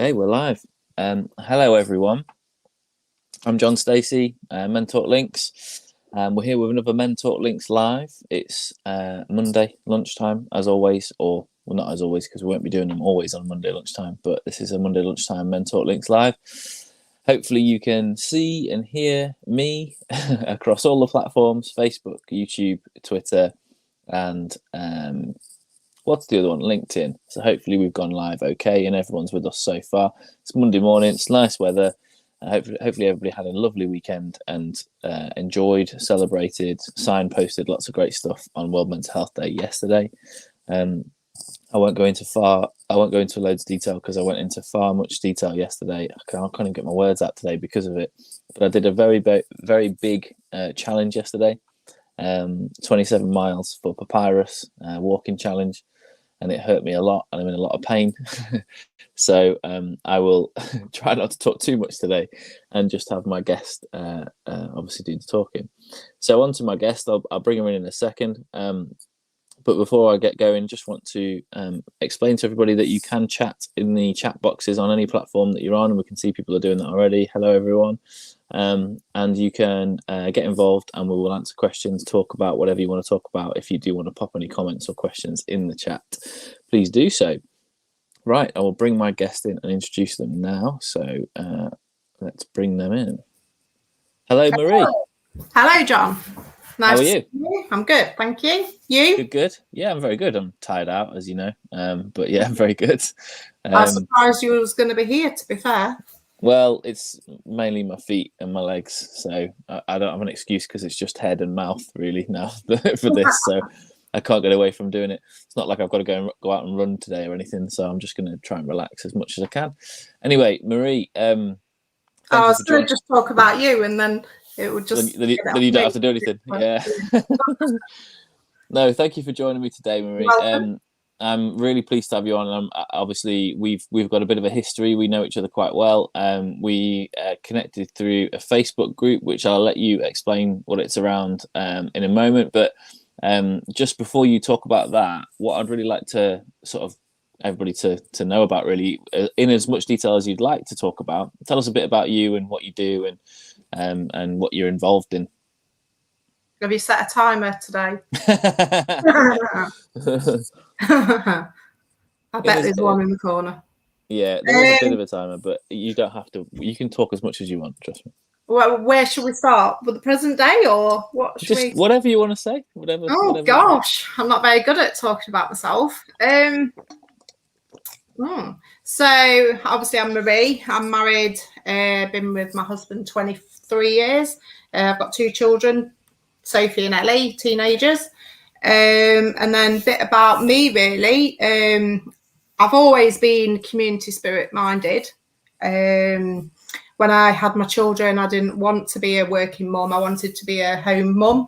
Okay, we're live. Hello, everyone. I'm John Stacey, MENTalk Links. We're here with another MENTalk Links live. It's Monday lunchtime, as always, or well, not as always, because we won't be doing them always on Monday lunchtime, but this is a Monday lunchtime MENTalk Links live. Hopefully you can see and hear me across all the platforms, Facebook, YouTube, Twitter, and what's the other one? LinkedIn. So hopefully we've gone live okay and everyone's with us so far. It's Monday morning. It's nice weather. Hopefully everybody had a lovely weekend and enjoyed, celebrated, signposted lots of great stuff on World Mental Health Day yesterday. I won't go into loads of detail because I went into far much detail yesterday. I can't even get my words out today because of it. But I did a very big challenge yesterday. 27 miles for Papyrus walking challenge, and it hurt me a lot and I'm in a lot of pain. So I will try not to talk too much today and just have my guest obviously do the talking. So on to my guest. I'll bring her in a second. But before I get going, just want to explain to everybody that you can chat in the chat boxes on any platform that you're on, and we can see people are doing that already. Hello, everyone. And you can get involved and we will answer questions, talk about whatever you want to talk about. If you do want to pop any comments or questions in the chat, please do so. Right, I will bring my guest in and introduce them now. So let's bring them in. Hello, Marie. Hello, John. Nice. How are you? I'm good, thank you. You? Good. Yeah, I'm very good. I'm tired out, as you know. But yeah, I'm very good. I was surprised you was going to be here, to be fair. Well, it's mainly my feet and my legs, so I don't have an excuse because it's just head and mouth really now for this. So I can't get away from doing it. It's not like I've got to go out and run today or anything. So I'm just going to try and relax as much as I can. Anyway, Marie, I was going to just talk about you, and then it would just then you don't have to do anything. Yeah. No, thank you for joining me today, Marie. I'm really pleased to have you on. And obviously, we've got a bit of a history. We know each other quite well. We connected through a Facebook group, which I'll let you explain what it's around in a moment. But just before you talk about that, what I'd really like to sort of everybody to know about, really, in as much detail as you'd like to talk about. Tell us a bit about you and what you do and what you're involved in. Have you set a timer today? I bet there's one in the corner. Yeah, there is a bit of a timer, but you don't have to. You can talk as much as you want, trust me. Well, where should we start? With the present day, or what? Just whatever you want to say. Whatever. Gosh, I'm not very good at talking about myself. So obviously I'm Marie. I'm married. Been with my husband 23 years. I've got 2 children, Sophie and Ellie, teenagers. And then a bit about me, really. I've always been community spirit minded. When I had my children, I didn't want to be a working mum. I wanted to be a home mum,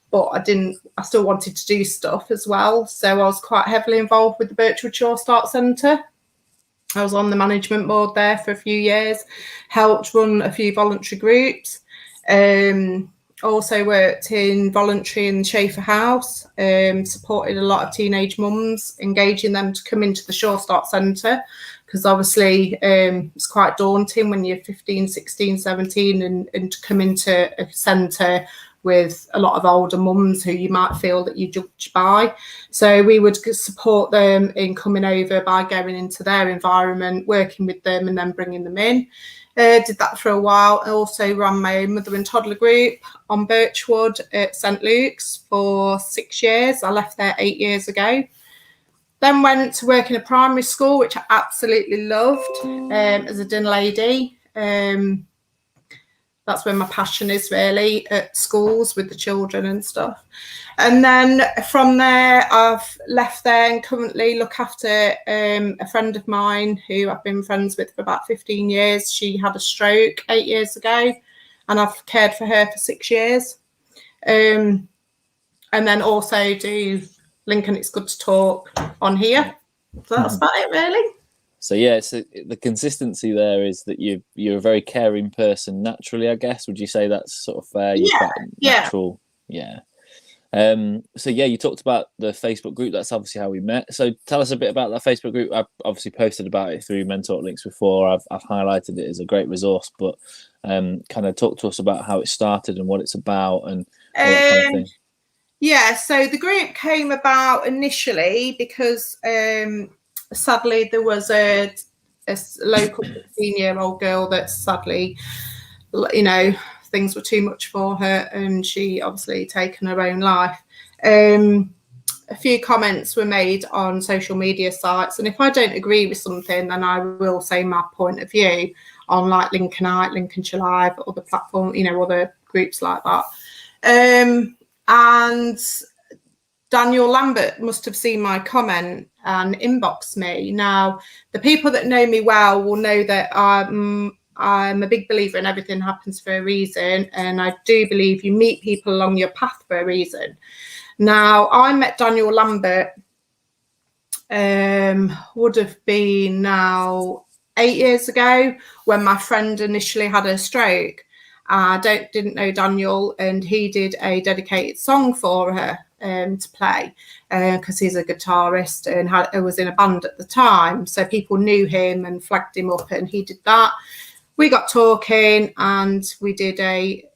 but I still wanted to do stuff as well. So I was quite heavily involved with the Birchwood Shore Start Centre. I was on the management board there for a few years, helped run a few voluntary groups. Also worked in voluntary in Schaefer House, supported a lot of teenage mums, engaging them to come into the Shore Start Centre, because obviously it's quite daunting when you're 15, 16, 17 and to come into a centre with a lot of older mums who you might feel that you judge by. So we would support them in coming over by going into their environment, working with them and then bringing them in. Did that for a while. I also ran my own mother and toddler group on Birchwood at St Luke's for 6 years. I left there 8 years ago. Then went to work in a primary school, which I absolutely loved, as a dinner lady. That's where my passion is, really, at schools with the children and stuff. And then from there, I've left there and currently look after a friend of mine who I've been friends with for about 15 years. She had a stroke 8 years ago, and I've cared for her for 6 years. And then also do Lincoln It's Good to Talk on here. So that's about it, really. So yeah, the consistency there is that you're a very caring person naturally, I guess. Would you say that's sort of fair? You're quite natural. Yeah. So yeah, you talked about the Facebook group. That's obviously how we met. So tell us a bit about that Facebook group. I've obviously posted about it through MENTalk Links before. I've highlighted it as a great resource, but kind of talk to us about how it started and what it's about and all that kind of thing. Yeah, so the group came about initially because sadly there was a local 16-year-old girl that sadly, things were too much for her and she obviously taken her own life. A few comments were made on social media sites, and if I don't agree with something, then I will say my point of view on like Lincolnite, Lincolnshire Live, other platforms, other groups like that. And Daniel Lambert must have seen my comment and inboxed me. Now, the people that know me well will know that I'm a big believer in everything happens for a reason, and I do believe you meet people along your path for a reason. Now, I met Daniel Lambert would have been now 8 years ago when my friend initially had a stroke. I didn't know Daniel, and he did a dedicated song for her to play because he's a guitarist and was in a band at the time. So people knew him and flagged him up, and he did that. We got talking, and he did a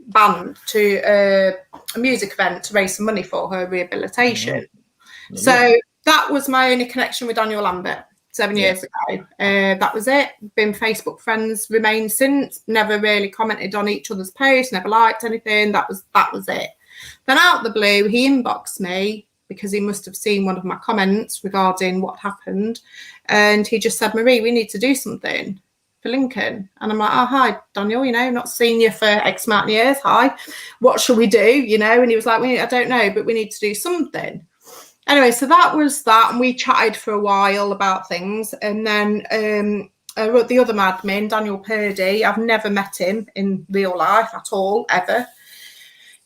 band to a music event to raise some money for her rehabilitation. Mm-hmm. So that was my only connection with Daniel Lambert 7 years ago. That was it. Been Facebook friends, remained since. Never really commented on each other's posts, never liked anything. That was it. Then out of the blue, he inboxed me because he must have seen one of my comments regarding what happened, and he just said, "Marie, we need to do something for Lincoln." And I'm like, "Oh, hi, Daniel, not seen you for X amount of years. Hi, what shall we do?" And he was like, "I don't know, but we need to do something." Anyway, so that was that, and we chatted for a while about things. And then the other admin, Daniel Purdy, I've never met him in real life at all, ever.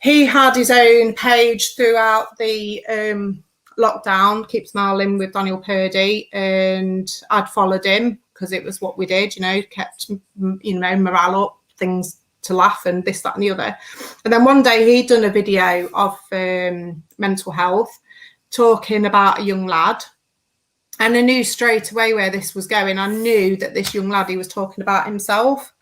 He had his own page throughout the lockdown, Keep Smiling with Daniel Purdy, and I'd followed him because it was what we did, kept, morale up, things to laugh and this, that and the other. And then one day he'd done a video of mental health, talking about a young lad, and I knew straight away where this was going. I knew that this young lad, he was talking about himself.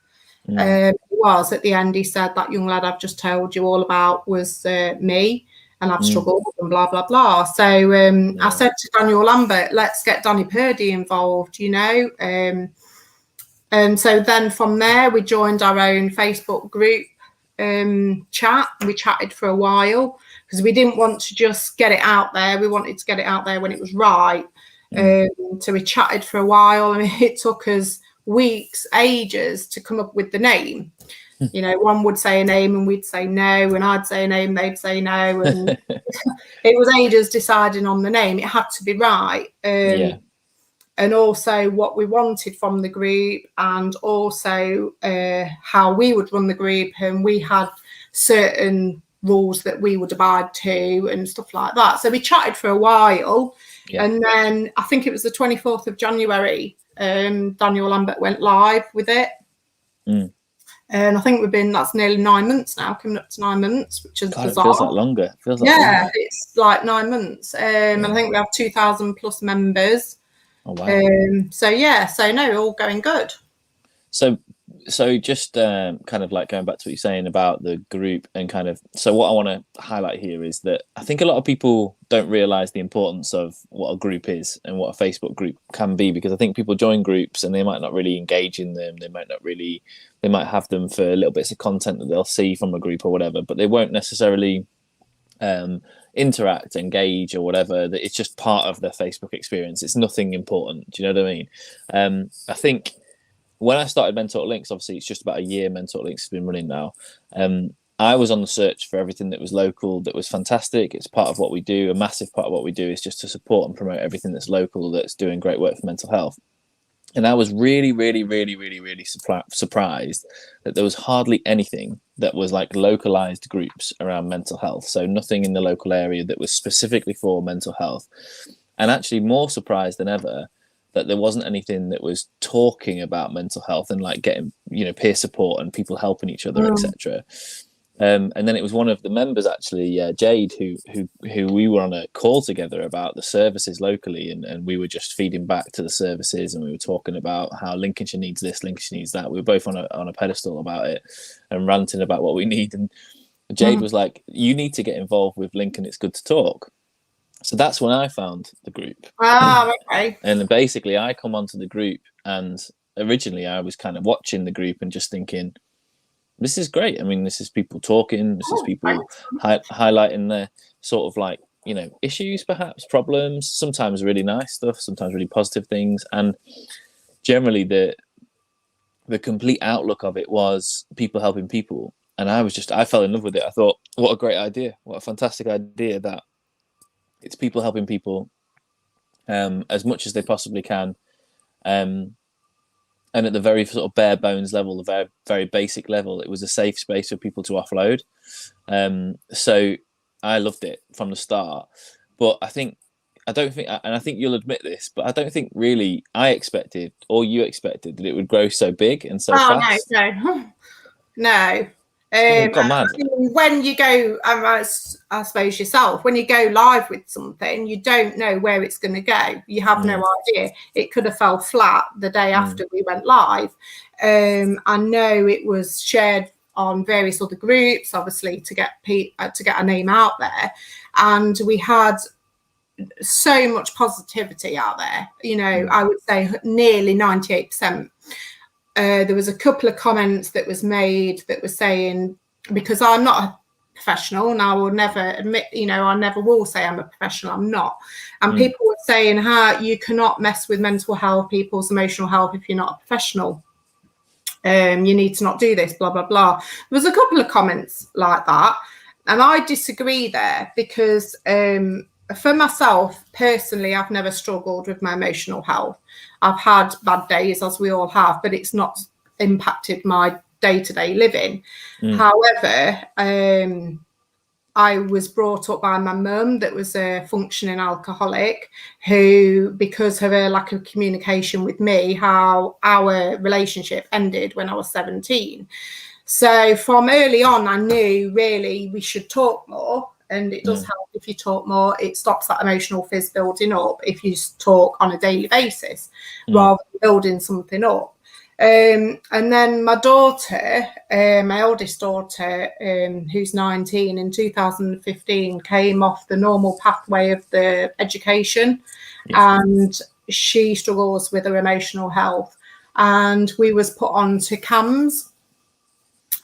It was at the end, he said, "That young lad I've just told you all about was me, and I've struggled and blah blah blah." So I said to Daniel Lambert, "Let's get Danny Purdy involved," and so then from there we joined our own Facebook group chat. We chatted for a while because we didn't want to just get it out there. We wanted to get it out there when it was right. So we chatted for a while. I mean, it took us weeks, ages to come up with the name. One would say a name and we'd say no, and I'd say a name, they'd say no, and it was ages deciding on the name. It had to be right. And also what we wanted from the group, and also how we would run the group, and we had certain rules that we would abide to and stuff like that. So we chatted for a while, and then I think it was the 24th of January, Daniel Lambert went live with it. And I think that's nearly 9 months now, coming up to 9 months, which is bizarre. It feels like longer. Longer. It's like 9 months. And I think we have 2,000 plus members. Oh, wow. So no, all going good. So just kind of like going back to what you're saying about the group, and kind of, so what I want to highlight here is that I think a lot of people don't realize the importance of what a group is and what a Facebook group can be, because I think people join groups and they might not really engage in them. They might have them for little bits of content that they'll see from a group or whatever, but they won't necessarily interact, engage, or whatever. That it's just part of their Facebook experience. It's nothing important. Do you know what I mean? I think when I started MENTalk Links, obviously it's just about a year MENTalk Links has been running now. I was on the search for everything that was local, that was fantastic. It's part of what we do. A massive part of what we do is just to support and promote everything that's local, that's doing great work for mental health. And I was really, really, really, really, really surprised that there was hardly anything that was like localized groups around mental health. So nothing in the local area that was specifically for mental health. And actually more surprised than ever that there wasn't anything that was talking about mental health and like getting, peer support and people helping each other, etc. And then it was one of the members, actually, Jade, who we were on a call together about the services locally, and we were just feeding back to the services, and we were talking about how Lincolnshire needs this, Lincolnshire needs that. We were both on a pedestal about it and ranting about what we need. And Jade was like, "You need to get involved with Lincoln. It's good to talk." So that's when I found the group. Okay. And basically, I come onto the group, and originally I was kind of watching the group and just thinking, this is great. I mean, this is people talking. This is people highlighting their sort of like, issues, perhaps problems, sometimes really nice stuff, sometimes really positive things. And generally the complete outlook of it was people helping people. And I fell in love with it. I thought, what a great idea. What a fantastic idea that it's people helping people as much as they possibly can. And at the very sort of bare bones level, the very, very basic level, it was a safe space for people to offload. So I loved it from the start. But I think you'll admit this, but I don't think really I expected, or you expected, that it would grow so big and so fast. No. Gone mad. When you go, I suppose yourself, when you go live with something, you don't know where it's going to go. You have no idea. It could have fell flat the day after we went live. I know it was shared on various other groups, obviously, to get a name out there, and we had so much positivity out there. I would say nearly 98%. There was a couple of comments that was made that were saying, because I'm not a professional and I will never admit, I never will say I'm a professional, I'm not. And people were saying how you cannot mess with mental health, people's emotional health, if you're not a professional. You need to not do this, blah, blah, blah. There was a couple of comments like that. And I disagree there because for myself, personally, I've never struggled with my emotional health. I've had bad days, as we all have, but it's not impacted my day-to-day living. However, I was brought up by my mum that was a functioning alcoholic who, because of her lack of communication with me, how our relationship ended when I was 17. So from early on, I knew really we should talk more. And it does help if you talk more. It stops that emotional fizz building up if you talk on a daily basis rather than building something up. And then my daughter, my oldest daughter, who's 19, in 2015 came off the normal pathway of the education, and she struggles with her emotional health. And we was put on to CAMS.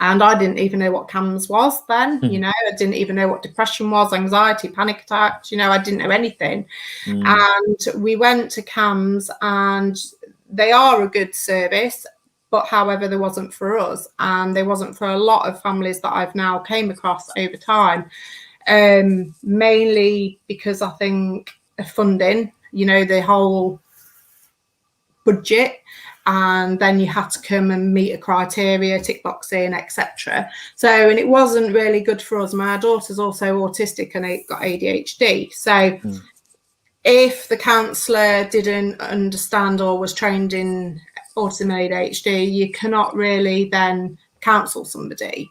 And I didn't even know what CAMS was then, I didn't even know what depression was, anxiety, panic attacks, I didn't know anything. And we went to CAMS, and they are a good service, but however, there wasn't for us, and there wasn't for a lot of families that I've now came across over time, mainly because I think of funding, the whole budget. And then you had to come and meet a criteria, tick boxing, etc. So, and it wasn't really good for us. My daughter's also autistic and got ADHD. So if the counsellor didn't understand or was trained in autism and ADHD, you cannot really then counsel somebody.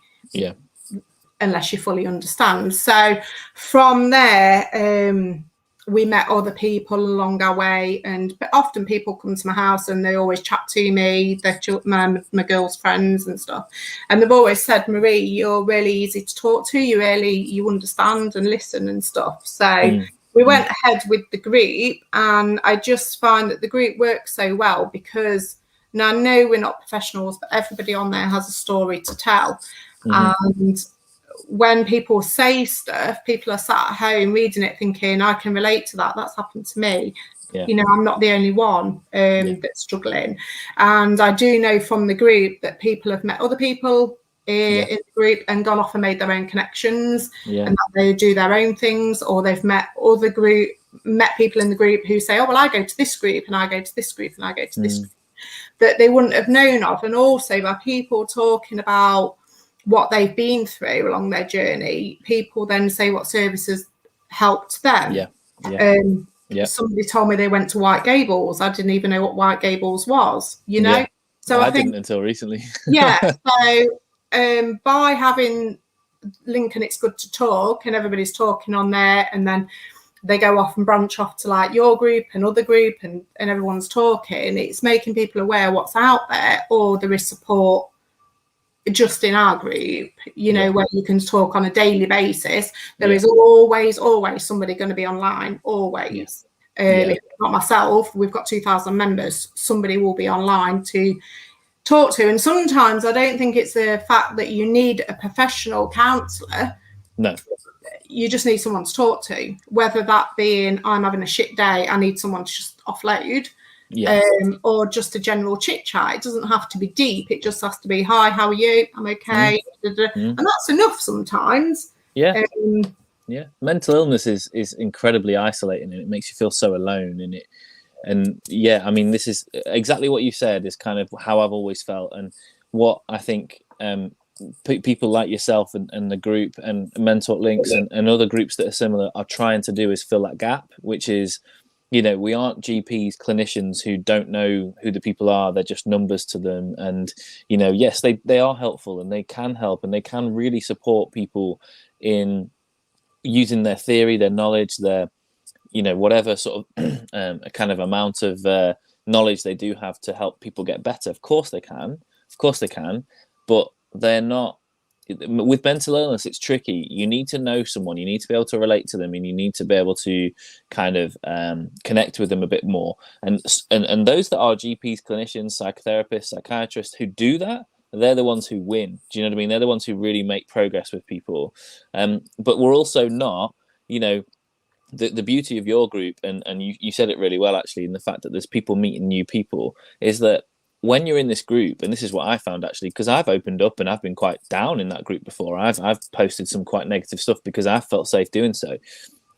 Unless you fully understand. So from there, we met other people along our way, but often people come to my house and they always chat to me, my girls' friends and stuff, and they've always said, Marie, you're really easy to talk to, you understand and listen and stuff. So we went ahead with the group, and I just find that the group works so well because now I know we're not professionals, but everybody on there has a story to tell. And when people say stuff, people are sat at home reading it thinking, I can relate to that. That's happened to me. I'm not the only one that's struggling. And I do know from the group that people have met other people in the group and gone off and made their own connections and that they do their own things, or they've met people in the group who say, oh, well, I go to this group and I go to this group and I go to this group that they wouldn't have known of. And also by people talking about what they've been through along their journey, people then say what services helped them. Somebody told me they went to White Gables. I didn't even know what White Gables was, So I think, didn't until recently. So by having link and it's good to talk, and everybody's talking on there, and then they go off and branch off to like your group and other group, and everyone's talking. It's making people aware what's out there, or there is support just in our group, you know, where you can talk on a daily basis. There is always somebody going to be online, always. If not myself, we've got 2,000 members, somebody will be online to talk to. And sometimes I don't think it's the fact that you need a professional counsellor. No. You just need someone to talk to, whether that being I'm having a shit day, I need someone to just offload. Or just a general chit chat. It doesn't have to be deep. It just has to be, hi, how are you? I'm okay. And that's enough sometimes. Mental illness is incredibly isolating, and it makes you feel so alone in it. And I mean, this is exactly what you said is kind of how I've always felt, and what I think people like yourself and the group and MENTalk Links and other groups that are similar are trying to do is fill that gap, which is, you know, we aren't GPs, clinicians who don't know who the people are. They're just numbers to them. And, you know, yes, they are helpful, and they can help, and they can really support people in using their theory, their knowledge, their, you know, whatever sort of a kind of amount of knowledge they do have to help people get better. Of course they can. But they're not. With mental illness, it's tricky. You need to know someone. You need to be able to relate to them, and you need to be able to kind of connect with them a bit more. And those that are GPs, clinicians, psychotherapists, psychiatrists who do that, they're the ones who win. Do you know what I mean? They're the ones who really make progress with people. But we're also not, you know, the beauty of your group, and you said it really well actually, in the fact that there's people meeting new people, is that when you're in this group, and this is what I found actually, because I've opened up and I've been quite down in that group before. I've posted some quite negative stuff because I felt safe doing so.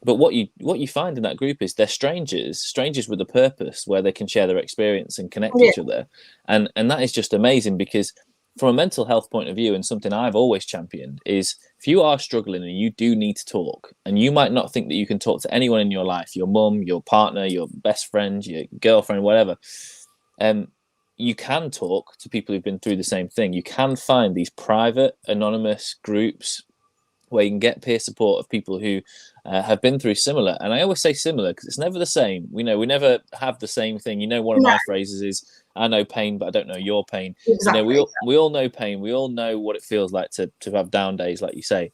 But what you find in that group is they're strangers with a purpose, where they can share their experience and connect each other, and that is just amazing. Because from a mental health point of view, and something I've always championed, is if you are struggling and you do need to talk, and you might not think that you can talk to anyone in your life, your mum, your partner, your best friend, your girlfriend, whatever, you can talk to people who've been through the same thing. You can find these private, anonymous groups where you can get peer support of people who have been through similar. And I always say similar because it's never the same. We never have the same thing. You know, one of my phrases is, I know pain, but I don't know your pain. Exactly. You know, we all know pain. We all know what it feels like to have down days, like you say.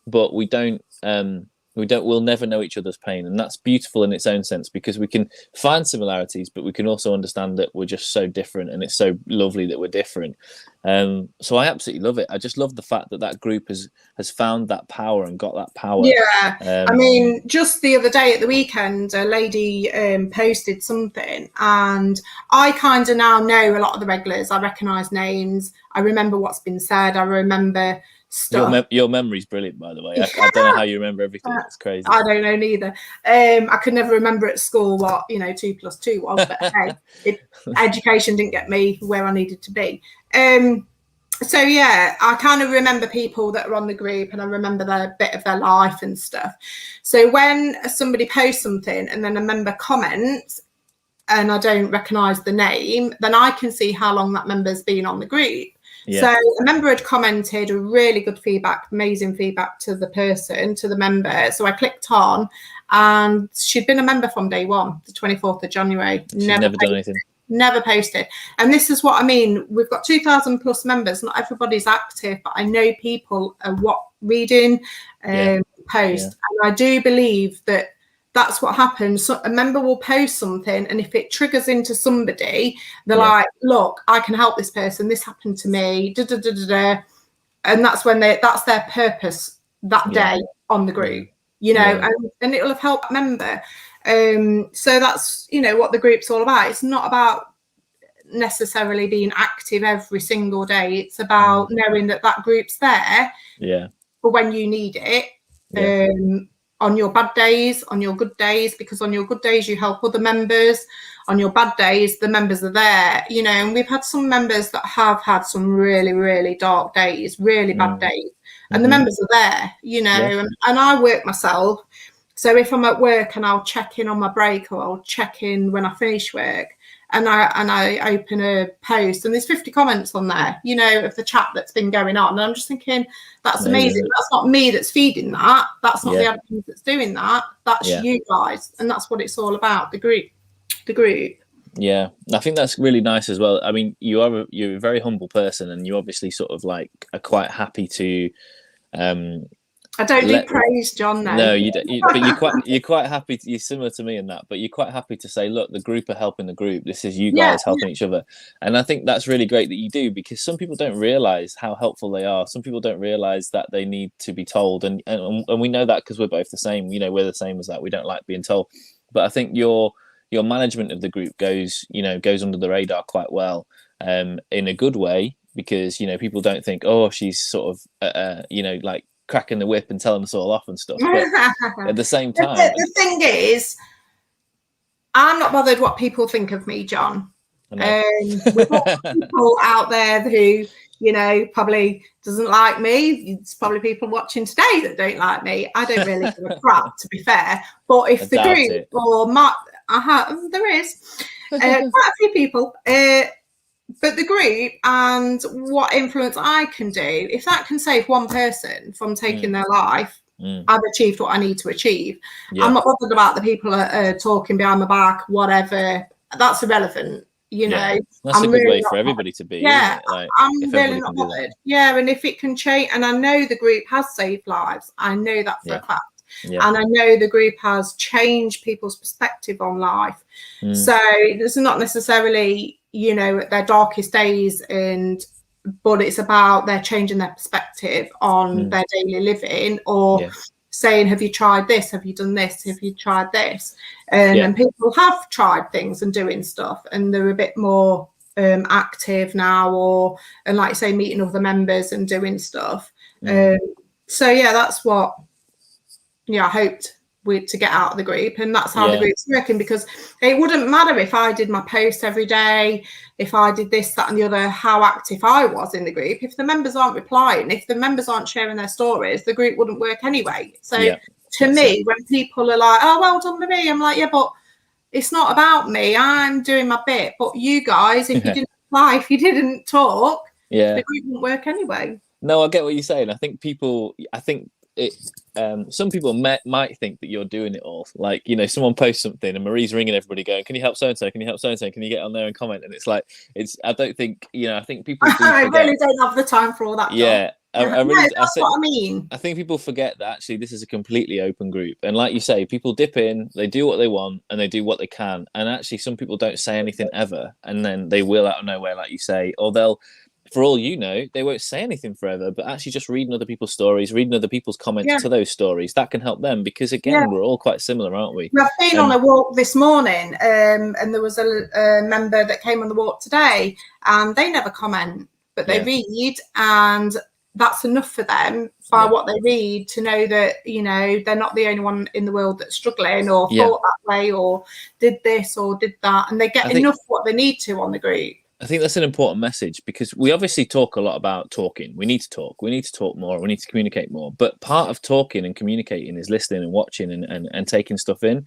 But we'll never know each other's pain, and that's beautiful in its own sense, because we can find similarities, but we can also understand that we're just so different, and it's so lovely that we're different. So I absolutely love it. I just love the fact that group has found that power and got that power. I mean, just the other day at the weekend, a lady posted something, and I kind of now know a lot of the regulars. I recognise names. I remember what's been said. I remember stuff. Your memory's brilliant, by the way. I don't know how you remember everything. It's crazy. I don't know neither. I could never remember at school what 2 + 2 was, but hey, education didn't get me where I needed to be. So I kind of remember people that are on the group, and I remember their bit of their life and stuff. So when somebody posts something and then a member comments and I don't recognise the name, then I can see how long that member's been on the group. So a member had commented a really good feedback, amazing feedback to the person, to the member. So I clicked on, and she'd been a member from day one, the 24th of January. She's never done anything. Never posted. And this is what I mean. We've got 2,000 plus members. Not everybody's active, but I know people are reading posts. And I do believe that that's what happens. So a member will post something, and if it triggers into somebody, they're like, look, I can help this person. This happened to me. And that's when that's their purpose that day on the group, and it'll have helped a member. So that's, what the group's all about. It's not about necessarily being active every single day. It's about knowing that group's there for when you need it. On your bad days, on your good days, because on your good days you help other members. On your bad days, the members are there, and we've had some members that have had some really, really dark days, really bad days, and the members are there, and I work myself. So if I'm at work and I'll check in on my break, or I'll check in when I finish work, and I open a post and there's 50 comments on there, you know, of the chat that's been going on. And I'm just thinking, that's amazing. That's not me that's feeding that. That's not the admin that's doing that. That's you guys. And that's what it's all about, the group. Yeah, I think that's really nice as well. I mean, you're a very humble person, and you obviously sort of like are quite happy to. I don't do praise, John. No, you don't. But you're quite happy. You're similar to me in that, but you're quite happy to say, look, the group are helping the group. This is you guys helping each other, and I think that's really great that you do, because some people don't realize how helpful they are. Some people don't realize that they need to be told, and we know that because we're both the same. You know, we're the same as that. We don't like being told, but I think your management of the group goes under the radar quite well, in a good way, because, you know, people don't think, oh, she's sort of, like cracking the whip and telling us all off and stuff. But at the same time, the thing is, I'm not bothered what people think of me, John. We've got people out there who, you know, probably doesn't like me. It's probably people watching today that don't like me. I don't really give a crap, to be fair. But if the group or there is quite a few people. But the group and what influence I can do, if that can save one person from taking their life, I've achieved what I need to achieve. Yeah. I'm not bothered about the people talking behind my back, whatever. That's irrelevant, you know. That's a good way for everybody to be. Yeah, like, I'm really not bothered. Yeah, and if it can change, and I know the group has saved lives. I know that for a fact. Yeah. And I know the group has changed people's perspective on life. So it's not necessarily, you know, their darkest days, but it's about they're changing their perspective on their daily living, or saying, have you tried this? Have you done this? Have you tried this? And people have tried things and doing stuff, and they're a bit more active now, and like I say, meeting other members and doing stuff. So yeah, that's what I hoped to get out of the group, and that's how the group's working, because it wouldn't matter if I did my post every day, if I did this, that and the other, how active I was in the group. If the members aren't replying, if the members aren't sharing their stories, the group wouldn't work anyway. So to me, when people are like, oh, well done Marie, I'm like, yeah, but it's not about me, I'm doing my bit. But you guys, if you didn't reply, if you didn't talk, the group wouldn't work anyway. No, I get what you're saying. I think some people might think that you're doing it all. Like, you know, someone posts something and Marie's ringing everybody going, can you help so-and-so? Can you help so-and-so? Can you get on there and comment? And it's like, I don't think, you know, I think people do I really don't have the time for all that. Yeah. That's what I mean. I think people forget that actually this is a completely open group. And like you say, people dip in, they do what they want and they do what they can. And actually some people don't say anything ever. And then they will out of nowhere, like you say, or they'll, for all you know, they won't say anything forever, but actually just reading other people's stories, reading other people's comments to those stories, that can help them, because again, we're all quite similar, aren't we? I've been on a walk this morning, and there was a member that came on the walk today, and they never comment, but they read, and that's enough for them by what they read to know that, you know, they're not the only one in the world that's struggling or thought that way or did this or did that, and they get enough what they need to on the group. I think that's an important message, because we obviously talk a lot about talking. We need to talk. We need to talk more. We need to communicate more. But part of talking and communicating is listening and watching and taking stuff in.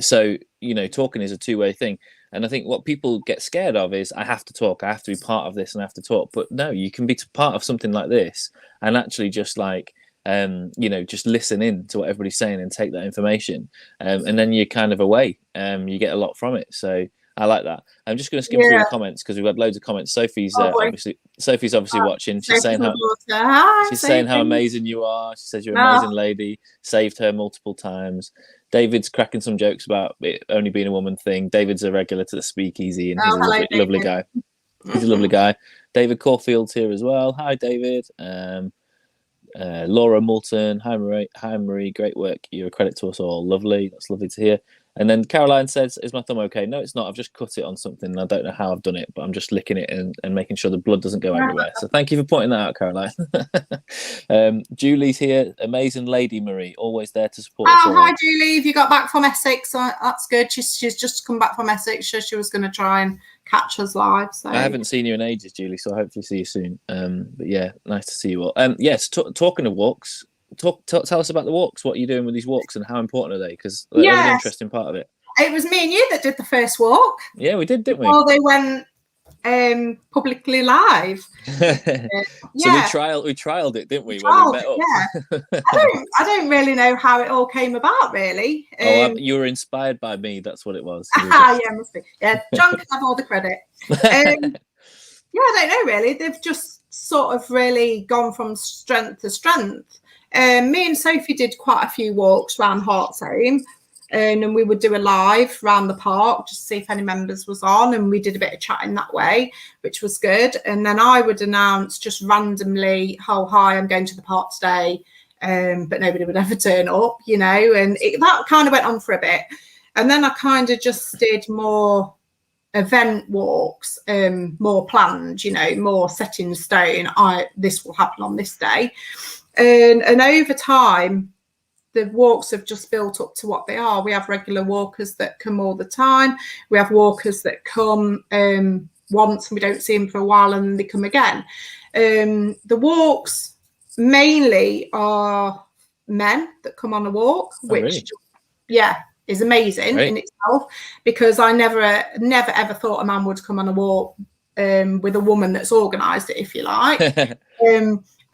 So, you know, talking is a two-way thing. And I think what people get scared of is, I have to talk. I have to be part of this and I have to talk. But no, you can be part of something like this and actually just like, you know, just listen in to what everybody's saying and take that information. And then you're kind of away. You get a lot from it. So I like that. I'm just going to skim through the comments because we've had loads of comments. Sophie's obviously watching. She's saying how amazing you are. She says you're an amazing lady. Saved her multiple times. David's cracking some jokes about it only being a woman thing. David's a regular to the speakeasy, and he's a lovely guy. He's a lovely guy. David Caulfield's here as well. Hi, David. Laura Moulton. Hi, Marie. Hi, Marie. Great work. You're a credit to us all. Lovely. That's lovely to hear. And then Caroline says, is my thumb okay? No, it's not. I've just cut it on something and I don't know how I've done it, but I'm just licking it and making sure the blood doesn't go everywhere. So thank you for pointing that out, Caroline. Julie's here. Amazing lady, Marie. Always there to support us all. Hi, Julie. Have you got back from Essex? That's good. She's just come back from Essex. She was going to try and catch us live. So I haven't seen you in ages, Julie, so I hopefully see you soon. But yeah, nice to see you all. Yes, talking of walks, tell us about the walks. What are you doing with these walks and how important are they? Because that was an interesting part of it. It was me and you that did the first walk. Yeah, we did, didn't we? Before they went publicly live. So we trialed it, didn't we? When we met up. Yeah. I don't really know how it all came about, really. You were inspired by me. That's what it was. Yeah, must be. Yeah, John can have all the credit. Yeah, I don't know, really. They've just sort of really gone from strength to strength. Me and Sophie did quite a few walks around Hartsholme, and we would do a live around the park just to see if any members was on, and we did a bit of chatting that way, which was good. And then I would announce just randomly, oh, hi, I'm going to the park today, but nobody would ever turn up, you know, and that kind of went on for a bit. And then I kind of just did more event walks, more planned, you know, more set in stone. This will happen on this day. And over time, the walks have just built up to what they are. We have regular walkers that come all the time. We have walkers that come once and we don't see them for a while and they come again. The walks mainly are men that come on a walk, which, really? Is amazing in itself, because I never ever thought a man would come on a walk with a woman that's organised it, if you like.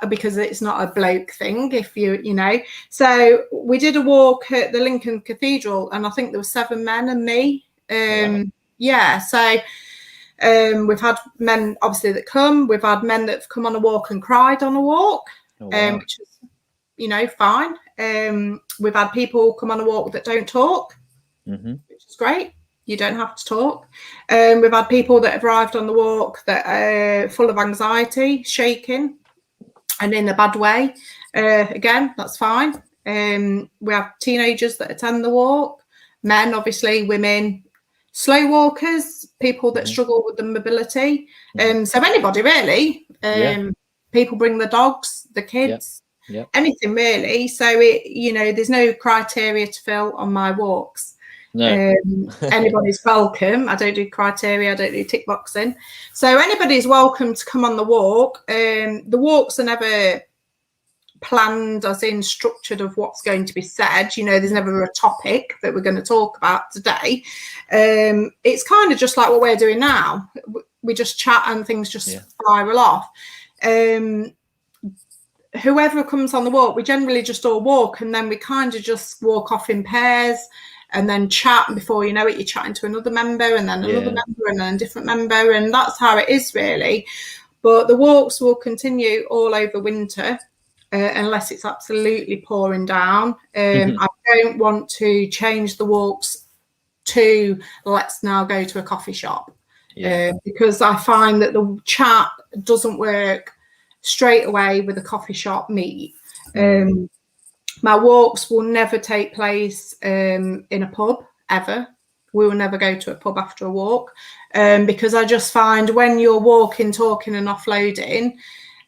Because it's not a bloke thing, if you know. So we did a walk at the Lincoln Cathedral, and I think there were 7 men and me. Yeah, so we've had men obviously that come. We've had men that have come on a walk and cried on a walk, which is, you know, fine. We've had people come on a walk that don't talk, which is great. You don't have to talk. We've had people that have arrived on the walk that are full of anxiety, shaking, and in a bad way. Again, that's fine. We have teenagers that attend the walk, men, obviously, women, slow walkers, people that struggle with the mobility. So anybody really. People bring the dogs, the kids, anything really. So you know, there's no criteria to fill on my walks. No. Anybody's welcome. I don't do criteria, I don't do tick boxing. So anybody's welcome to come on the walk. The walks are never planned as in structured of what's going to be said. You know, there's never a topic that we're going to talk about today. It's kind of just like what we're doing now. We just chat and things just spiral off. Whoever comes on the walk, we generally just all walk, and then we kind of just walk off in pairs and then chat, and before you know it, you're chatting to another member and then another member and then a different member, and that's how it is really. But the walks will continue all over winter unless it's absolutely pouring down. I don't want to change the walks to let's now go to a coffee shop, because I find that the chat doesn't work straight away with a coffee shop meet. My walks will never take place in a pub, ever. We will never go to a pub after a walk, because I just find when you're walking, talking and offloading,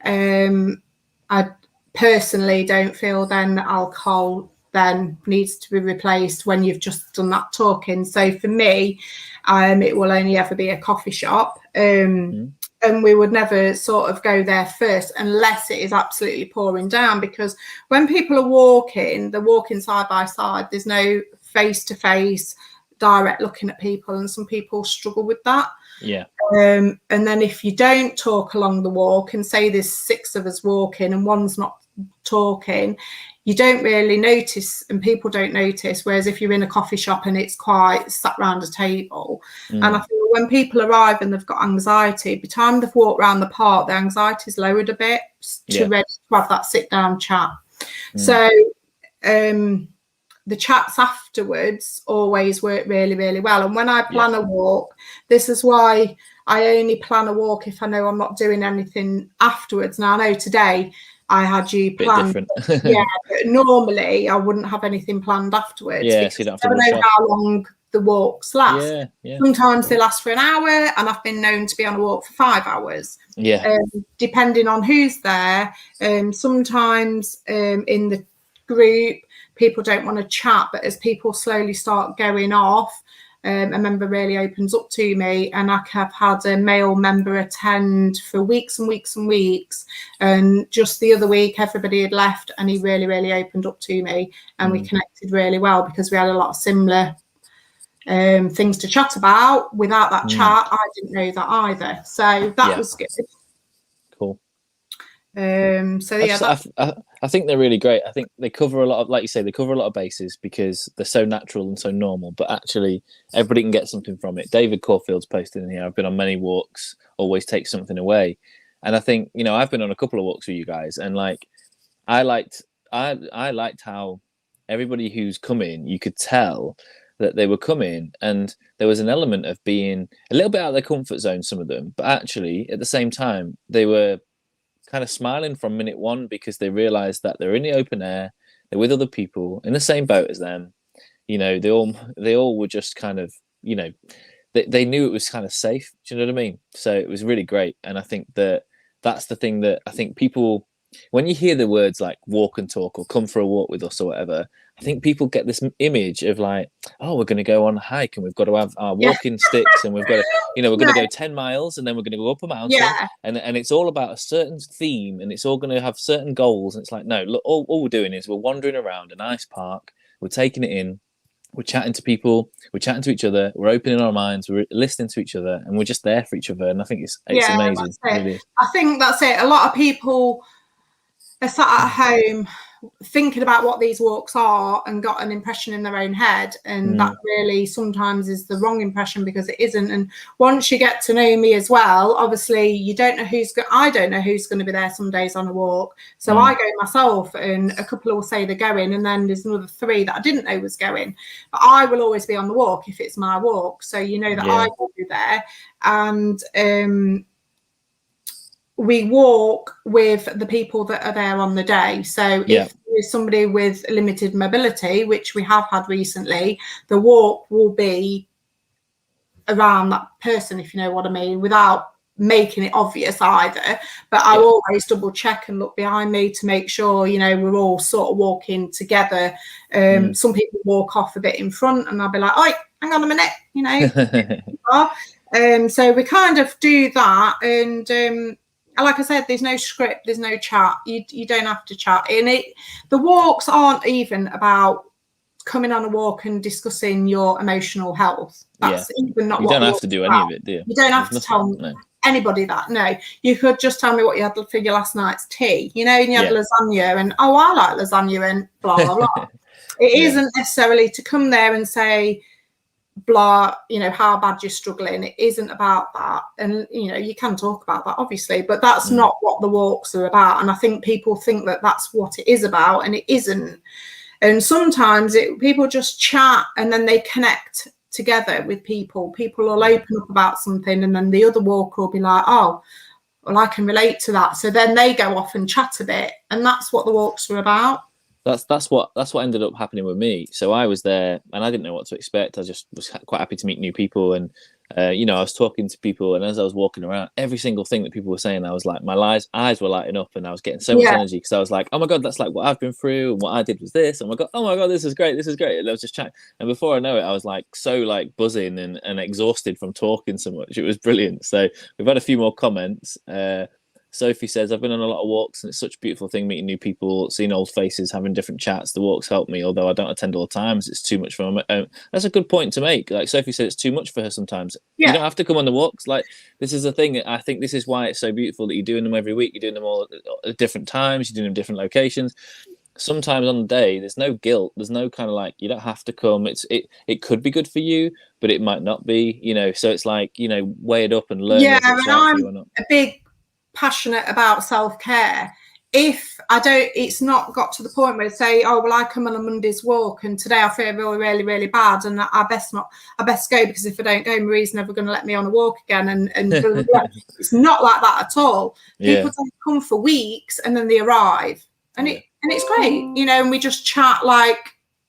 I personally don't feel then alcohol then needs to be replaced when you've just done that talking. So for me, it will only ever be a coffee shop. And we would never sort of go there first unless it is absolutely pouring down, because when people are walking, they're walking side by side. There's no face-to-face direct looking at people, and some people struggle with that. And then if you don't talk along the walk, and say there's 6 of us walking and one's not talking, you don't really notice, and people don't notice. Whereas if you're in a coffee shop and it's quite sat round a table, and I feel when people arrive and they've got anxiety, by the time they've walked around the park, their anxiety's lowered a bit to ready to have that sit down chat. So the chats afterwards always work really, really well. And when I plan a walk, this is why I only plan a walk if I know I'm not doing anything afterwards. Now I know today I had you planned, but normally I wouldn't have anything planned afterwards. So you don't have to I don't know how long the walks last. Sometimes they last for an hour, and I've been known to be on a walk for 5 hours. Depending on who's there. Sometimes in the group, people don't want to chat, but as people slowly start going off, a member really opens up to me, and I have had a male member attend for weeks and weeks and weeks, and just the other week everybody had left and he really, really opened up to me, and we connected really well because we had a lot of similar things to chat about. Without that chat, I didn't know that either. So that was good. Cool. So yeah, I think they're really great. I think they cover a lot of, like you say, they cover a lot of bases because they're so natural and so normal. But actually, everybody can get something from it. David Caulfield's posted in here. I've been on many walks. Always take something away. And I think, you know, I've been on a couple of walks with you guys, and like I liked how everybody who's come in, you could tell that they were coming, and there was an element of being a little bit out of their comfort zone, some of them, but actually at the same time they were kind of smiling from minute one because they realized that they're in the open air, they're with other people in the same boat as them. You know, they all were just kind of, you know, they knew it was kind of safe. Do you know what I mean? So it was really great. And I think that's the thing that I think people, when you hear the words like walk and talk or come for a walk with us or whatever, I think people get this image of like, oh, we're going to go on a hike and we've got to have our walking sticks and we've got to, you know, we're going to go 10 miles and then we're going to go up a mountain, and it's all about a certain theme and it's all going to have certain goals. And it's like, no, look, all we're doing is we're wandering around a nice park, we're taking it in, we're chatting to people, we're chatting to each other, we're opening our minds, we're listening to each other, and we're just there for each other. And I think it's amazing. Really. I think that's it. A lot of people are sat at home thinking about what these walks are and got an impression in their own head, and that really sometimes is the wrong impression because it isn't. And once you get to know me as well, obviously you don't know I don't know who's going to be there some days on a walk, so I go myself, and a couple will say they're going, and then there's another 3 that I didn't know was going, but I will always be on the walk if it's my walk, so you know that I will be there. And we walk with the people that are there on the day. So if there's somebody with limited mobility, which we have had recently, the walk will be around that person, if you know what I mean, without making it obvious either. But I always double check and look behind me to make sure, you know, we're all sort of walking together. Some people walk off a bit in front and I'll be like, oh, hang on a minute, you know. So we kind of do that. And like I said, there's no script, there's no chat. You don't have to chat. And the walks aren't even about coming on a walk and discussing your emotional health. That's even not what you don't have to do any of it, do you? You don't have to tell anybody that. No, you could just tell me what you had for your last night's tea, you know, and you had lasagna, and oh, I like lasagna, and blah blah blah. It isn't necessarily to come there and say blah, you know, how bad you're struggling. It isn't about that. And you know, you can talk about that obviously, but that's not what the walks are about. And I think people think that that's what it is about, and it isn't. And sometimes people just chat and then they connect together with people. People will open up about something, and then the other walker will be like, oh, well, I can relate to that. So then they go off and chat a bit, and that's what the walks are about. That's what ended up happening with me. So I was there and I didn't know what to expect. I just was quite happy to meet new people, and you know, I was talking to people, and as I was walking around, every single thing that people were saying, I was like, my eyes were lighting up, and I was getting so much energy because I was like, oh my god, that's like what I've been through, and what I did was this. Oh my god, this is great, and I was just chatting, and before I know it, I was like so like buzzing and exhausted from talking so much. It was brilliant. So we've had a few more comments. Sophie says, I've been on a lot of walks and it's such a beautiful thing meeting new people, seeing old faces, having different chats. The walks help me, although I don't attend all the times. It's too much for me. That's a good point to make. Like Sophie said, it's too much for her sometimes. You don't have to come on the walks. Like, this is the thing. I think this is why it's so beautiful that you're doing them every week. You're doing them all at different times. You're doing them in different locations. Sometimes on the day, there's no guilt. There's no kind of like, you don't have to come. It could be good for you, but it might not be, you know. So it's like, you know, weigh it up and learn whether it's right for you or not. A big passionate about self-care. If I don't, it's not got to the point where I say, oh well, I come on a Monday's walk and today I feel really really bad, and I best go, because if I don't go, Marie's never going to let me on a walk again, and it's not like that at all. People don't come for weeks and then they arrive, and it's great, you know, and we just chat like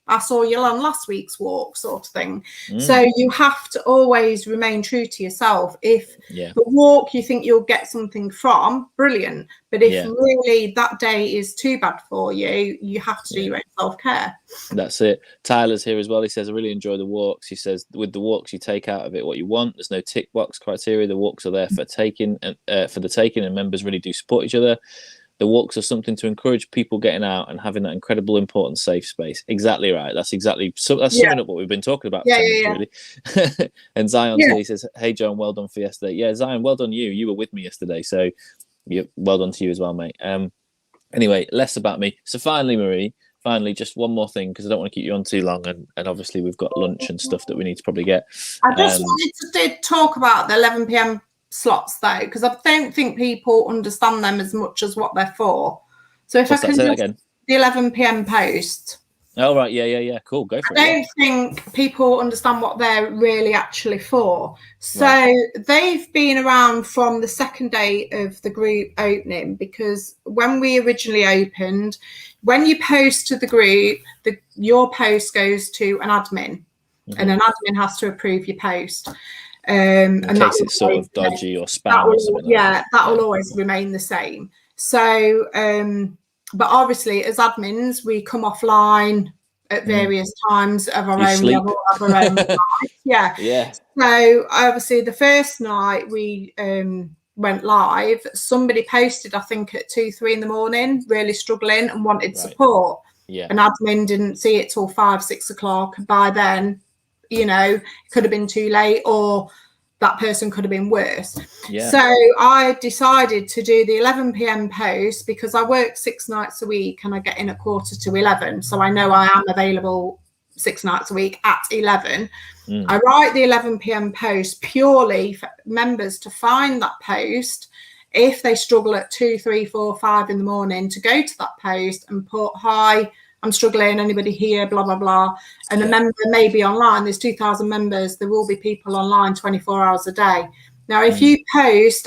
I saw you on last week's walk sort of thing. So you have to always remain true to yourself. If the walk you think you'll get something from, brilliant. But if really that day is too bad for you, you have to do your own self-care. That's it. Tyler's here as well. He says, I really enjoy the walks. He says, with the walks, you take out of it what you want. There's no tick box criteria. The walks are there for taking and members really do support each other. The walks are something to encourage people getting out and having that incredible, important, safe space. Exactly right. That's summing up what we've been talking about for 10 minutes, really. And Zion's here. He says, "Hey, John, well done for yesterday." Yeah, Zion, well done you. You were with me yesterday, so well done to you as well, mate. Anyway, less about me. So finally, Marie, just one more thing, because I don't want to keep you on too long, and obviously we've got lunch and stuff that we need to probably get. I just wanted to talk about the 11 p.m. slots though, because I don't think people understand them as much as what they're for. So if What's I can say that again? The 11 p.m. post. Oh right, yeah. Cool, go for it. I don't think people understand what they're really actually for. So they've been around from the second day of the group opening, because when we originally opened, when you post to the group, your post goes to an admin, and an admin has to approve your post. In case it's sort of dodgy or spam or something like that. That will always remain the same. So, but obviously as admins, we come offline at various times of our own level, of our own life. Yeah. So obviously the first night we went live, somebody posted, I think at 2-3 in the morning, really struggling and wanted support. Yeah. An admin didn't see it till 5-6 o'clock. By then, it could have been too late, or that person could have been worse. Yeah. So I decided to do the 11 p.m. post, because I work 6 nights a week and I get in at 11:15. So I know I am available 6 nights a week at 11. I write the 11 p.m. post purely for members to find that post. If they struggle at 2, 3, 4, 5 in the morning, to go to that post and put, "Hi, I'm struggling, anybody here, blah, blah, blah." And the member may be online. There's 2,000 members. There will be people online 24 hours a day. Now, if you post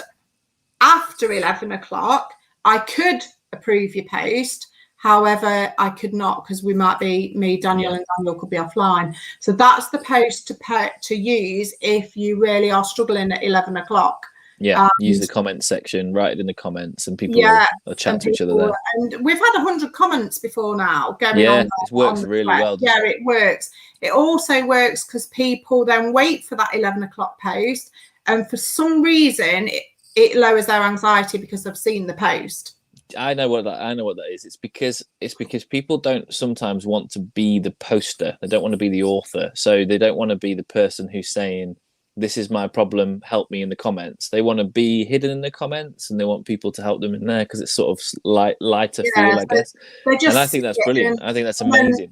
after 11 o'clock, I could approve your post. However, I could not, because we might be, me, Daniel, and Daniel could be offline. So that's the post to use if you really are struggling at 11 o'clock. Yeah, use the comment section, write it in the comments, and people will chat to each other there. And we've had 100 comments before now going on. Yeah, it works really well. Yeah, it works. It also works because people then wait for that 11 o'clock post, and for some reason it lowers their anxiety because they've seen the post. I know what that is. It's because people don't sometimes want to be the poster. They don't want to be the author. So they don't want to be the person who's saying, "This is my problem, help me," in the comments. They want to be hidden in the comments, and they want people to help them in there, because it's sort of lighter feel, I guess. And I think that's brilliant. I think that's amazing.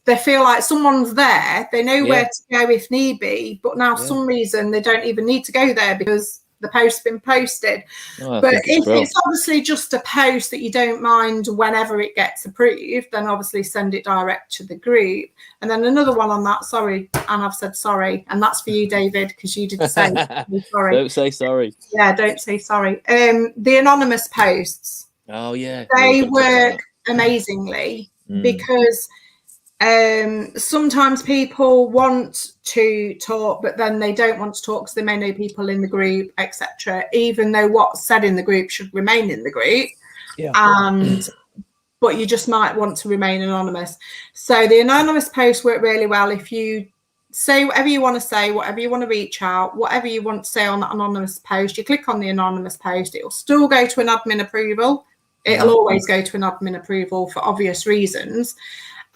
They feel like someone's there. They know where to go if need be, but now for some reason they don't even need to go there because the post's been posted. But if it's obviously just a post that you don't mind whenever it gets approved, then obviously send it direct to the group. And then another one on that, sorry, and I've said sorry, and that's for you, David, because you did say sorry. Don't say sorry. Yeah, don't say sorry. The anonymous posts. Oh yeah, they work amazingly because sometimes people want to talk, but then they don't want to talk because they may know people in the group, etc., even though what's said in the group should remain in the group. But you just might want to remain anonymous. So the anonymous posts work really well. If you say whatever you want to say, whatever you want to reach out, whatever you want to say on that anonymous post, you click on the anonymous post, it will still go to an admin approval. It'll always go to an admin approval for obvious reasons.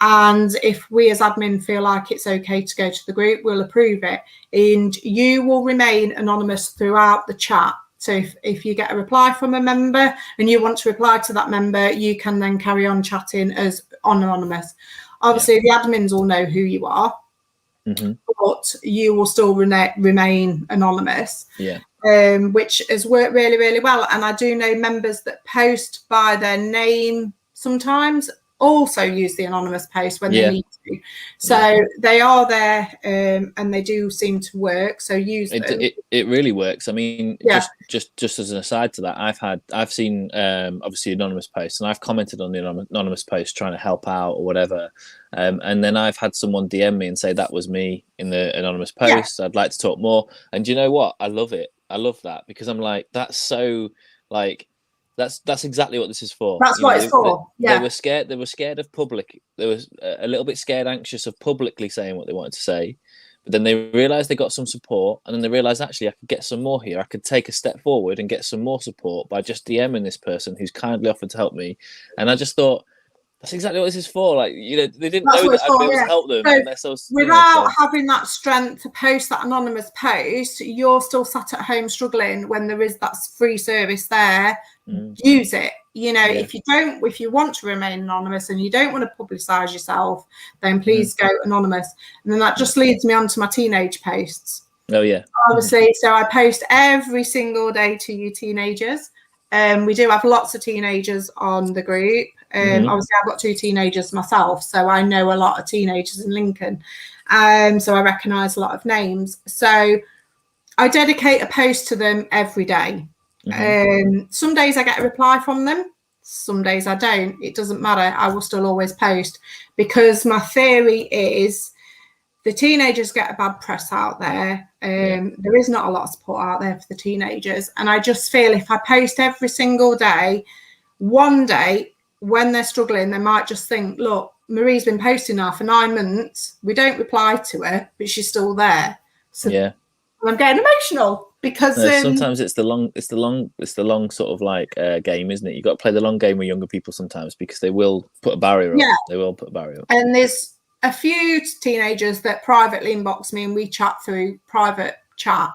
And if we as admin feel like it's okay to go to the group, we'll approve it. And you will remain anonymous throughout the chat. So if you get a reply from a member and you want to reply to that member, you can then carry on chatting as anonymous. Obviously, the admins will know who you are, but you will still remain anonymous. Which has worked really, really well. And I do know members that post by their name sometimes also use the anonymous post when they need to. So they are there, and they do seem to work. So use them. It really works. I mean, just as an aside to that, I've seen obviously anonymous posts, and I've commented on the anonymous post trying to help out or whatever. And then I've had someone DM me and say that was me in the anonymous post. I'd like to talk more. And you know what? I love it. I love that, because I'm like, that's so like. That's exactly what this is for. That's what it's for. They were scared. They were scared of public. They were a little bit scared, anxious of publicly saying what they wanted to say. But then they realised they got some support, and then they realised actually I could get some more here. I could take a step forward and get some more support by just DMing this person who's kindly offered to help me. And I just thought, that's exactly what this is for. Like, you know, they didn't know that I'd be able to help them. So and they're so, without having that strength to post that anonymous post, you're still sat at home struggling when there is that free service there. Use it. You know, if you want to remain anonymous and you don't want to publicise yourself, then please go anonymous. And then that just leads me on to my teenage posts. Oh, yeah. Obviously, so I post every single day to you teenagers. We do have lots of teenagers on the group. Obviously, I've got 2 teenagers myself, so I know a lot of teenagers in Lincoln. So I recognise a lot of names. So I dedicate a post to them every day. Some days I get a reply from them. Some days I don't. It doesn't matter. I will still always post, because my theory is the teenagers get a bad press out there. There is not a lot of support out there for the teenagers. And I just feel if I post every single day, one day when they're struggling, they might just think, look, Marie's been posting now for 9 months. We don't reply to her, but she's still there. So I'm getting emotional because sometimes it's the long sort of like game, isn't it? You've got to play the long game with younger people sometimes, because they will put a barrier up. They will put a barrier up. And there's a few teenagers that privately inbox me and we chat through private chat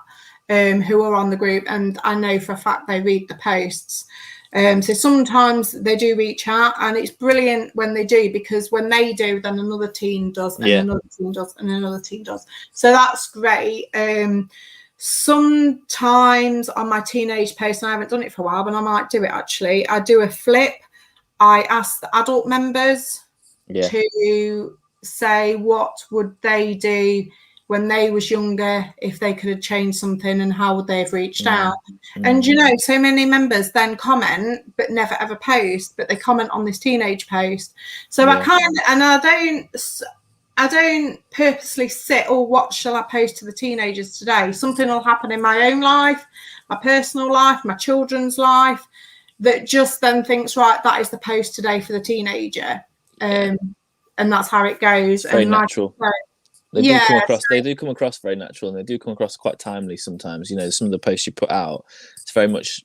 who are on the group, and I know for a fact they read the posts. So sometimes they do reach out, and it's brilliant when they do, because when they do, then another teen does, and another teen does, and another teen does. So that's great. Sometimes on my teenage post, and I haven't done it for a while, but I might do it actually, I do a flip. I ask the adult members to say what would they do when they was younger, if they could have changed something, and how would they have reached out. And you know, so many members then comment but never ever post, but they comment on this teenage post. So I don't purposely sit, or what shall I post to the teenagers today? Something will happen in my own life, my personal life, my children's life, that just then thinks, right, that is the post today for the teenager. And that's how it goes. Very natural. They do come across very natural, and they do come across quite timely sometimes. You know, some of the posts you put out, it's very much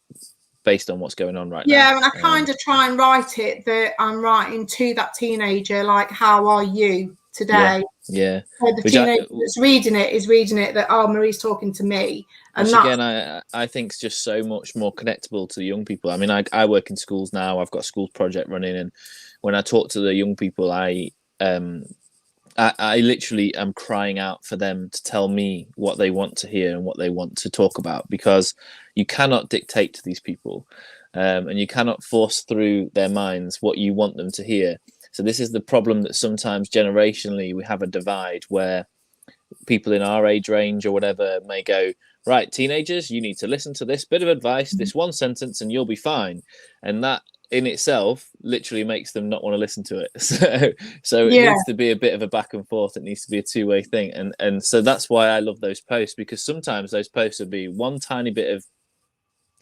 based on what's going on right now. Yeah, and I kind of try and write it that I'm writing to that teenager, like, how are you today? Yeah. So the teenager that's reading it is reading it that, oh, Marie's talking to me. And which again, I think is just so much more connectable to the young people. I mean, I work in schools now. I've got a schools project running, and when I talk to the young people, I literally am crying out for them to tell me what they want to hear and what they want to talk about, because you cannot dictate to these people, and you cannot force through their minds what you want them to hear. So this is the problem, that sometimes generationally we have a divide where people in our age range or whatever may go, right, teenagers, you need to listen to this bit of advice, this one sentence, and you'll be fine. And that in itself literally makes them not want to listen to it. So it needs to be a bit of a back and forth. It needs to be a two-way thing. And so that's why I love those posts, because sometimes those posts would be one tiny bit of,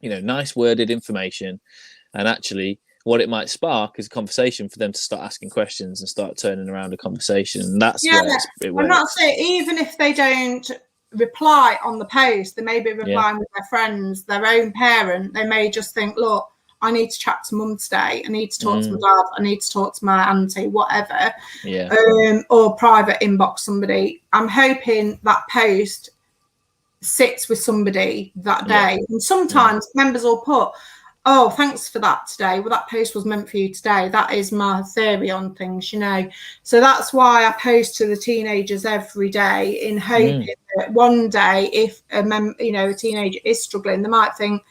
you know, nice worded information, and actually what it might spark is a conversation for them to start asking questions and start turning around a conversation. And that's where it works. And that's it. Even if they don't reply on the post, they may be replying with their friends, their own parent. They may just think, look, I need to chat to mum today. I need to talk to my dad. I need to talk to my auntie, whatever. Or private inbox somebody. I'm hoping that post sits with somebody that day. And sometimes members will put, oh, thanks for that today. Well, that post was meant for you today. That is my theory on things, you know. So that's why I post to the teenagers every day, in hoping that one day, if a teenager is struggling, they might think,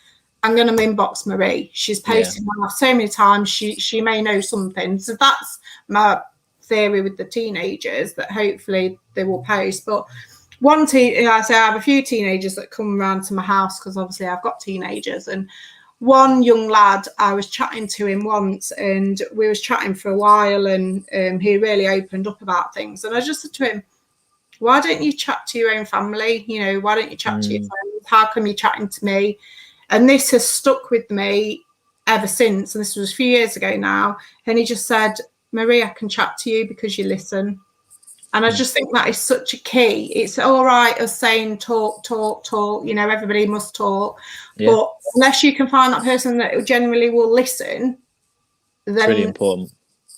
I'm going to inbox Marie. She's posted so many times. She may know something. So that's my theory with the teenagers, that hopefully they will post. But I have a few teenagers that come around to my house, because obviously I've got teenagers. And one young lad, I was chatting to him once, and we was chatting for a while, and he really opened up about things. And I just said to him, why don't you chat to your own family? You know, why don't you chat to your friends? How come you're chatting to me? And this has stuck with me ever since. And this was a few years ago now. And he just said, Marie, I can chat to you because you listen. And I just think that is such a key. It's all right us saying talk, everybody must talk. Yeah. But unless you can find that person that generally will listen, then it's really important.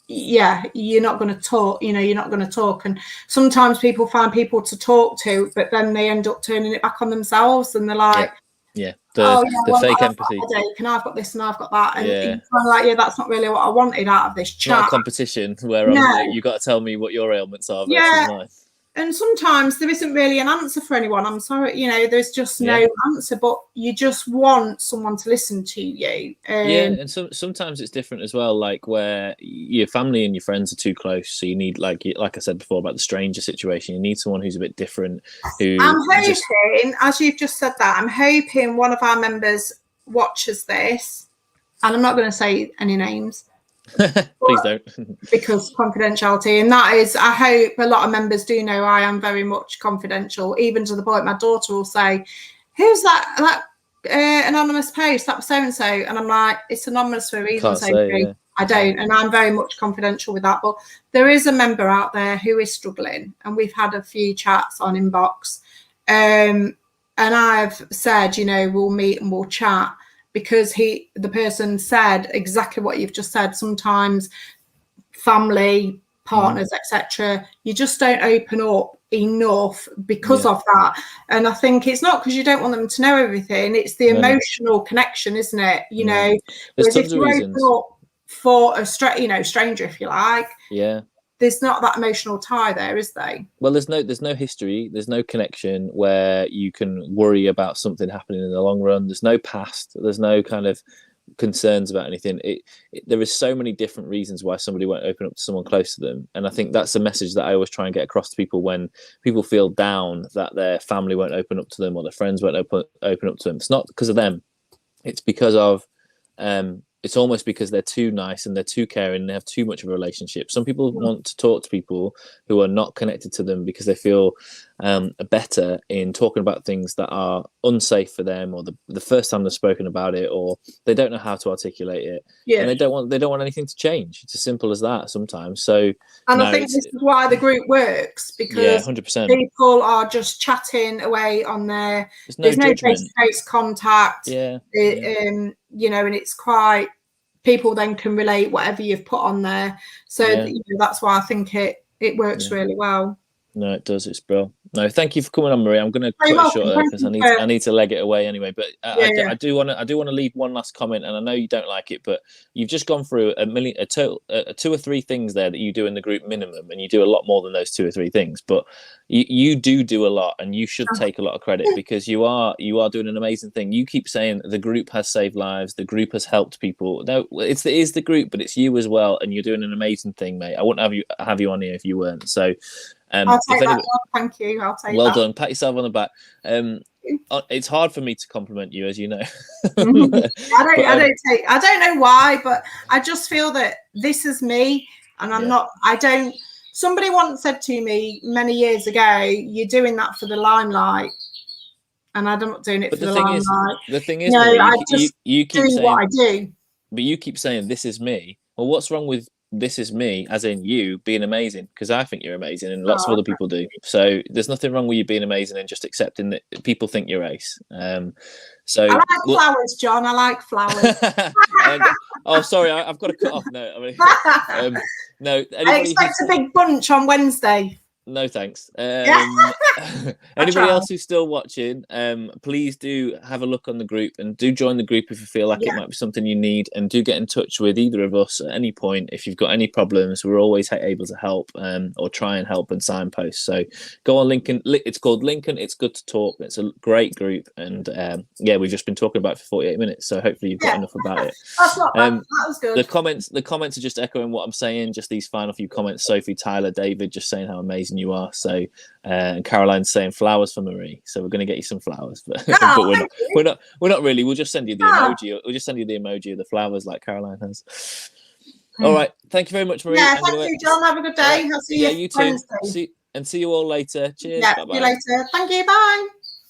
Yeah, you're not going to talk, you're not going to talk. And sometimes people find people to talk to, but then they end up turning it back on themselves, and they're like, the fake empathy. And I've got this and I've got that. And Yeah. it's kind of like, that's not really what I wanted out of this chat. Not a competition where you got to tell me what your ailments are versus mine. And sometimes there isn't really an answer for anyone. I'm sorry, there's just no answer, but you just want someone to listen to you. And sometimes it's different as well, like where your family and your friends are too close. So you need, like I said before about the stranger situation, you need someone who's a bit different. I'm hoping, as you've just said that, I'm hoping one of our members watches this, and I'm not going to say any names. Please don't. Because confidentiality, and that is, I hope a lot of members do know I am very much confidential, even to the point my daughter will say, who's that anonymous post, that was so and so, and I'm like, it's anonymous for a reason. I don't, and I'm very much confidential with that. But there is a member out there who is struggling, and we've had a few chats on inbox, and I've said, we'll meet and we'll chat, because the person said exactly what you've just said. Sometimes family, partners, etc., you just don't open up enough because of that. And I think it's not because you don't want them to know everything, it's the emotional connection, isn't it? There's tons of reasons. Open up for a stranger, if you like, there's not that emotional tie there, is there? Well, there's no history, there's no connection where you can worry about something happening in the long run. There's no past, there's no kind of concerns about anything. There is so many different reasons why somebody won't open up to someone close to them, and I think that's the message that I always try and get across to people when people feel down that their family won't open up to them or their friends won't open up to them. It's not because of them, it's because of it's almost because they're too nice and they're too caring and they have too much of a relationship. Some people want to talk to people who are not connected to them because they feel better in talking about things that are unsafe for them, or the first time they've spoken about it, or they don't know how to articulate it. And they don't want anything to change. It's as simple as that sometimes. So, and I think this is why the group works, because 100%. people are just chatting away on there. There's no face-to-face contact. And it's quite, people then can relate whatever you've put on there. So that's why I think it works really well. No, it does. It's brilliant. No, thank you for coming on, Maria. I'm going to cut it short because I need to leg it away anyway. But I do want to leave one last comment, and I know you don't like it, but you've just gone through two or three things there that you do in the group minimum, and you do a lot more than those two or three things. But you do a lot, and you should take a lot of credit, because you are doing an amazing thing. You keep saying the group has saved lives, the group has helped people. No, it is the group, but it's you as well, and you're doing an amazing thing, mate. I wouldn't have you on here if you weren't. So. I'll take that. Thank you. I'll take well that. done. Pat yourself on the back. It's hard for me to compliment you, as you know. I don't know why, but I just feel that this is me, and I'm not. I don't. Somebody once said to me many years ago, "You're doing that for the limelight," and I'm not doing it for the limelight. The thing is, you keep saying what I do, but you keep saying this is me. Well, what's wrong with this is me, as in you being amazing? Because I think you're amazing, and lots of other people do. So there's nothing wrong with you being amazing and just accepting that people think you're ace. So I like flowers, John. I like flowers. Oh, sorry, I've got to cut off now. No, I expect a big bunch on Wednesday. No thanks. Anybody else who's still watching, please do have a look on the group, and do join the group if you feel like it might be something you need, and do get in touch with either of us at any point if you've got any problems. We're always able to help, or try and help and signpost. So go on Lincoln. It's called Lincoln It's Good to Talk. It's a great group, and we've just been talking about it for 48 minutes, so hopefully you've got enough about it. That's not bad. That was good. The comments are just echoing what I'm saying, just these final few comments. Sophie, Tyler, David just saying how amazing you are. So and Caroline's saying flowers for Marie, so we're going to get you some flowers, but, but we're not really. We'll just send you the emoji. We'll just send you the emoji of the flowers like Caroline has. All right, thank you very much, Marie. Thank you, John. Have a good day. I'll see you too. See you all later. Cheers. See you later. Thank you. Bye.